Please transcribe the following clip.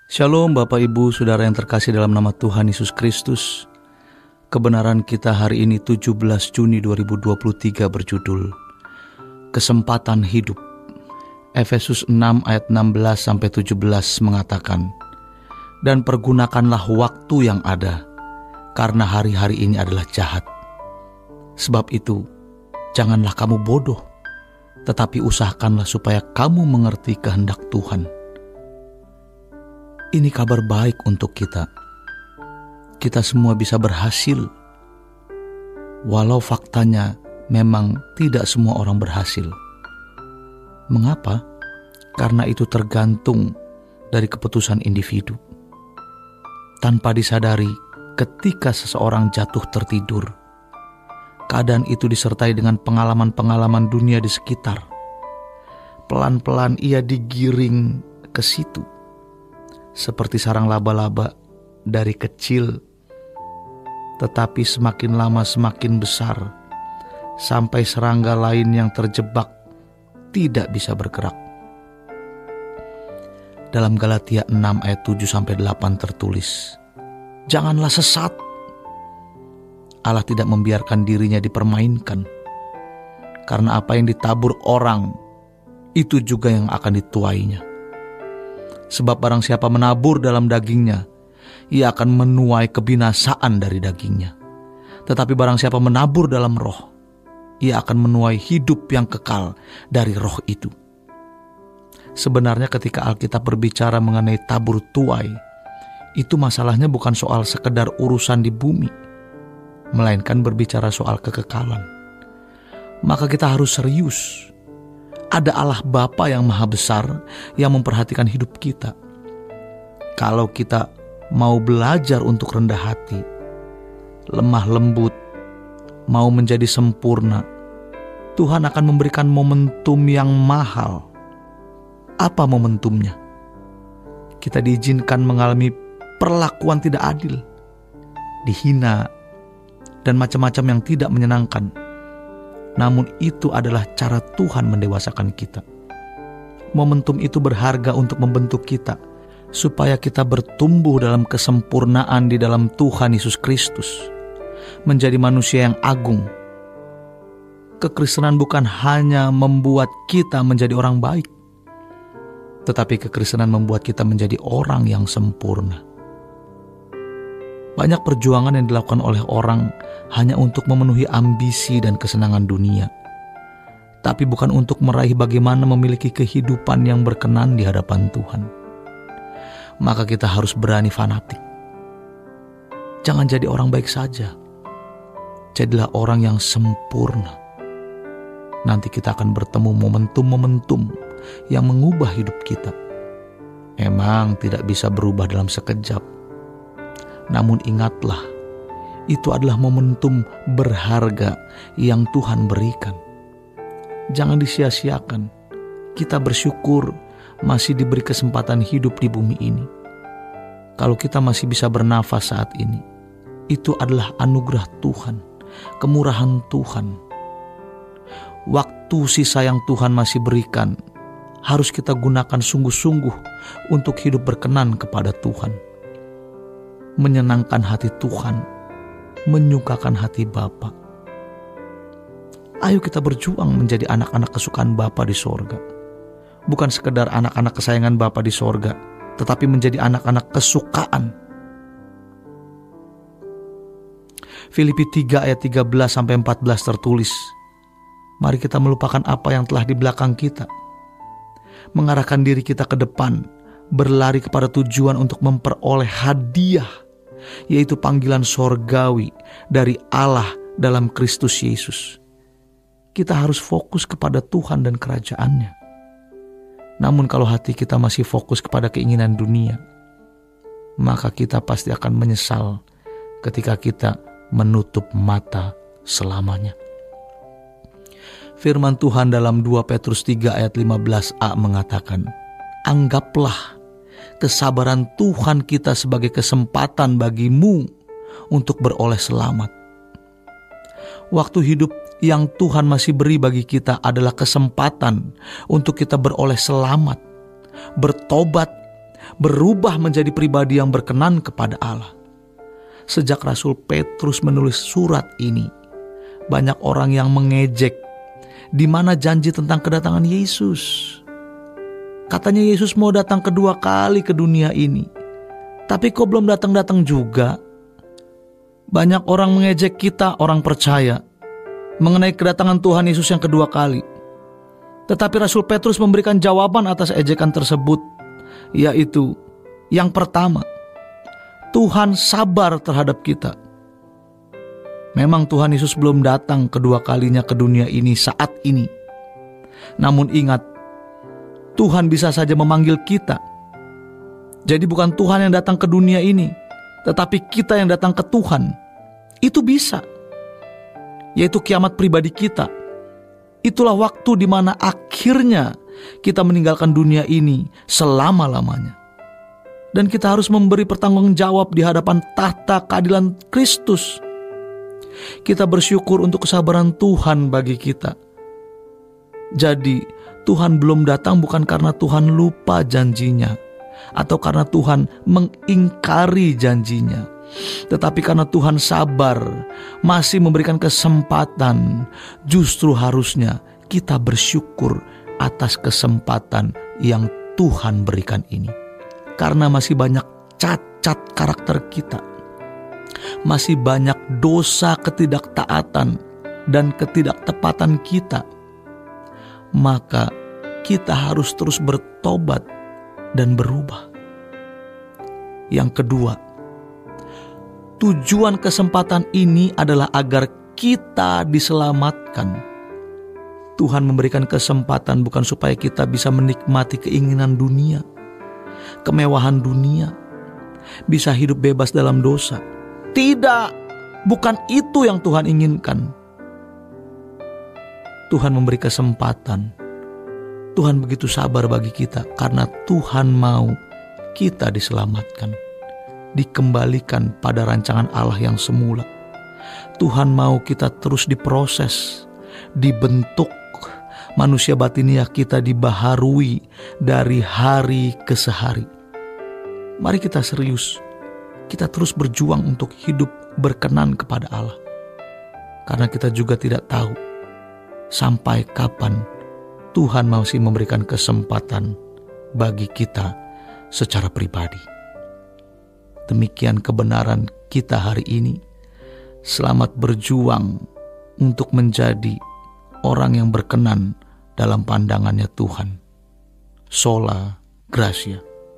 Shalom Bapak Ibu Saudara yang terkasih dalam nama Tuhan Yesus Kristus. Kebenaran kita hari ini 17 Juni 2023 berjudul Kesempatan Hidup. Efesus 6 ayat 16-17 mengatakan, "Dan pergunakanlah waktu yang ada, karena hari-hari ini adalah jahat. Sebab itu, janganlah kamu bodoh, tetapi usahakanlah supaya kamu mengerti kehendak Tuhan." Ini kabar baik untuk kita. Kita semua bisa berhasil. Walau faktanya memang tidak semua orang berhasil. Mengapa? Karena itu tergantung dari keputusan individu. Tanpa disadari, ketika seseorang jatuh tertidur, keadaan itu disertai dengan pengalaman-pengalaman dunia di sekitar. Pelan-pelan ia digiring ke situ. Seperti sarang laba-laba dari kecil, tetapi semakin lama semakin besar, sampai serangga lain yang terjebak tidak bisa bergerak. Dalam Galatia 6 ayat 7-8 tertulis, "Janganlah sesat. Allah tidak membiarkan dirinya dipermainkan. Karena apa yang ditabur orang, itu juga yang akan dituainya. Sebab barang siapa menabur dalam dagingnya, ia akan menuai kebinasaan dari dagingnya. Tetapi barang siapa menabur dalam roh, ia akan menuai hidup yang kekal dari roh itu." Sebenarnya ketika Alkitab berbicara mengenai tabur tuai, itu masalahnya bukan soal sekedar urusan di bumi, melainkan berbicara soal kekekalan. Maka kita harus serius. Ada Allah Bapa yang maha besar yang memperhatikan hidup kita. Kalau kita mau belajar untuk rendah hati, lemah lembut, mau menjadi sempurna, Tuhan akan memberikan momentum yang mahal. Apa momentumnya? Kita diizinkan mengalami perlakuan tidak adil, dihina, dan macam-macam yang tidak menyenangkan. Namun itu adalah cara Tuhan mendewasakan kita. Momentum itu berharga untuk membentuk kita, supaya kita bertumbuh dalam kesempurnaan di dalam Tuhan Yesus Kristus, menjadi manusia yang agung. Kekristenan bukan hanya membuat kita menjadi orang baik, tetapi kekristenan membuat kita menjadi orang yang sempurna. Banyak perjuangan yang dilakukan oleh orang hanya untuk memenuhi ambisi dan kesenangan dunia, tapi bukan untuk meraih bagaimana memiliki kehidupan yang berkenan di hadapan Tuhan. Maka kita harus berani fanatik. Jangan jadi orang baik saja. Jadilah orang yang sempurna. Nanti kita akan bertemu momentum-momentum yang mengubah hidup kita. Emang tidak bisa berubah dalam sekejap. Namun ingatlah, itu adalah momentum berharga yang Tuhan berikan. Jangan disia-siakan. Kita bersyukur masih diberi kesempatan hidup di bumi ini. Kalau kita masih bisa bernafas saat ini, itu adalah anugerah Tuhan, kemurahan Tuhan. Waktu sisa yang Tuhan masih berikan harus kita gunakan sungguh-sungguh untuk hidup berkenan kepada Tuhan, menyenangkan hati Tuhan, menyukakan hati Bapa. Ayo kita berjuang menjadi anak-anak kesukaan Bapa di sorga. Bukan sekedar anak-anak kesayangan Bapa di sorga, tetapi menjadi anak-anak kesukaan. Filipi 3 ayat 13-14 tertulis, "Mari kita melupakan apa yang telah di belakang kita, mengarahkan diri kita ke depan, berlari kepada tujuan untuk memperoleh hadiah, yaitu panggilan sorgawi dari Allah dalam Kristus Yesus." Kita harus fokus kepada Tuhan dan kerajaan-Nya. Namun kalau hati kita masih fokus kepada keinginan dunia, maka kita pasti akan menyesal ketika kita menutup mata selamanya. Firman Tuhan dalam 2 Petrus 3 ayat 15a mengatakan, "Anggaplah kesabaran Tuhan kita sebagai kesempatan bagimu untuk beroleh selamat." Waktu hidup yang Tuhan masih beri bagi kita adalah kesempatan untuk kita beroleh selamat, bertobat, berubah menjadi pribadi yang berkenan kepada Allah. Sejak Rasul Petrus menulis surat ini, banyak orang yang mengejek di mana janji tentang kedatangan Yesus. Katanya Yesus mau datang kedua kali ke dunia ini, tapi kok belum datang-datang juga? Banyak orang mengejek kita, orang percaya, mengenai kedatangan Tuhan Yesus yang kedua kali. Tetapi Rasul Petrus memberikan jawaban atas ejekan tersebut, yaitu yang pertama, Tuhan sabar terhadap kita. Memang Tuhan Yesus belum datang kedua kalinya ke dunia ini saat ini. Namun ingat, Tuhan bisa saja memanggil kita. Jadi bukan Tuhan yang datang ke dunia ini, tetapi kita yang datang ke Tuhan. Itu bisa, yaitu kiamat pribadi kita. Itulah waktu di mana akhirnya kita meninggalkan dunia ini selama-lamanya. Dan kita harus memberi pertanggungjawab di hadapan tahta keadilan Kristus. Kita bersyukur untuk kesabaran Tuhan bagi kita. Jadi Tuhan belum datang bukan karena Tuhan lupa janjinya, atau karena Tuhan mengingkari janjinya, tetapi karena Tuhan sabar, masih memberikan kesempatan. Justru harusnya kita bersyukur atas kesempatan yang Tuhan berikan ini. Karena masih banyak cacat karakter kita, masih banyak dosa, ketidaktaatan, dan ketidaktepatan kita, maka kita harus terus bertobat dan berubah. Yang kedua, tujuan kesempatan ini adalah agar kita diselamatkan. Tuhan memberikan kesempatan bukan supaya kita bisa menikmati keinginan dunia, kemewahan dunia, bisa hidup bebas dalam dosa. Tidak, bukan itu yang Tuhan inginkan. Tuhan memberi kesempatan. Tuhan begitu sabar bagi kita karena Tuhan mau kita diselamatkan, dikembalikan pada rancangan Allah yang semula. Tuhan mau kita terus diproses, dibentuk, manusia batiniah kita dibaharui dari hari ke hari. Mari kita serius, kita terus berjuang untuk hidup berkenan kepada Allah. Karena kita juga tidak tahu sampai kapan Tuhan masih memberikan kesempatan bagi kita secara pribadi. Demikian kebenaran kita hari ini. Selamat berjuang untuk menjadi orang yang berkenan dalam pandangannya Tuhan. Sola Gracia.